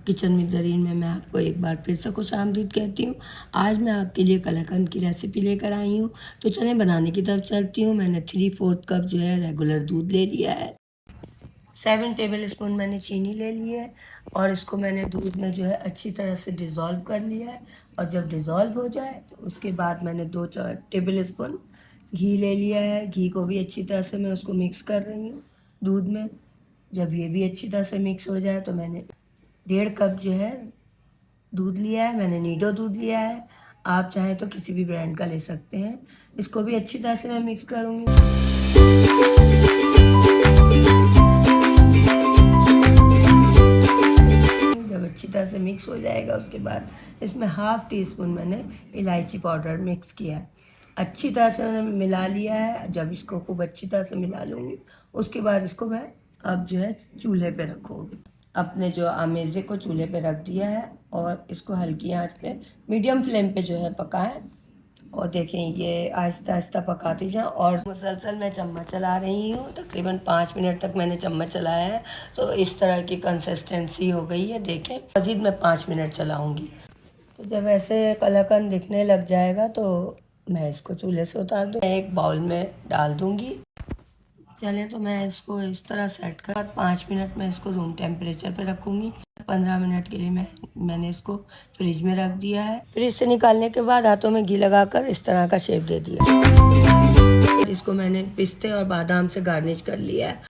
Kitchen with Zareen में मैं आपको एक बार फिर से खुशामदीद कहती हूँ। आज मैं आपके लिए कलाकंद की रेसिपी लेकर आई हूँ। तो चलें बनाने की तरफ चलती हूँ। मैंने 3/4 कप जो है रेगुलर दूध ले लिया है। 7 टेबल स्पून मैंने चीनी ले ली है और इसको मैंने दूध में जो है अच्छी तरह से डिज़ोल्व कर लिया है। और जब डिज़ोल्व हो जाए तो उसके बाद मैंने 2 टेबल स्पून घी ले लिया है। घी को भी अच्छी तरह से मैं उसको मिक्स कर रही हूँ दूध में। जब ये भी अच्छी तरह से मिक्स हो जाए तो मैंने 1.5 कप जो है दूध लिया है। मैंने नीडो दूध लिया है, आप चाहें तो किसी भी ब्रांड का ले सकते हैं। इसको भी अच्छी तरह से मैं मिक्स करूँगी। जब अच्छी तरह से मिक्स हो जाएगा उसके बाद इसमें 1/2 टीस्पून मैंने इलायची पाउडर मिक्स किया है। अच्छी तरह से मैंने मिला लिया है। जब इसको खूब अच्छी तरह से मिला लूँगी उसके बाद इसको मैं अब जो है चूल्हे पे रखूँगी। अपने जो आमेज़े को चूल्हे पे रख दिया है और इसको हल्की आंच पे मीडियम फ्लेम पे जो है पकाएं। और देखें ये आहिस्ता आहिस्ता पकाती जाएं और मुसलसल मैं चम्मच चला रही हूँ। तकरीबन 5 मिनट तक मैंने चम्मच चलाया है तो इस तरह की कंसिस्टेंसी हो गई है। देखें मज़ीद मैं 5 मिनट चलाऊँगी। तो जब ऐसे कलाकंद दिखने लग जाएगा तो मैं इसको चूल्हे से उतार दूँ, एक बाउल में डाल दूँगी। चलें तो मैं इसको इस तरह सेट कर 5 मिनट में इसको रूम टेम्परेचर पे रखूँगी। 15 मिनट के लिए मैंने इसको फ्रिज में रख दिया है। फ्रिज से निकालने के बाद हाथों में घी लगाकर इस तरह का शेप दे दिया। इसको मैंने पिस्ते और बादाम से गार्निश कर लिया है।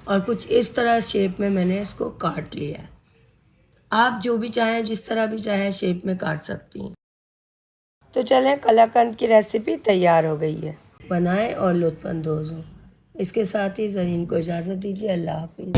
और कुछ इस तरह शेप में मैंने इसको काट लिया है। आप जो भी चाहें, जिस तरह भी चाहें शेप में काट सकती हैं। तो चलें कलाकंद की रेसिपी तैयार हो गई है। बनाएं और लुत्फ़अंदोज़ हों। इसके साथ ही ज़रीन को इजाज़त दीजिए। अल्लाह हाफ़िज़।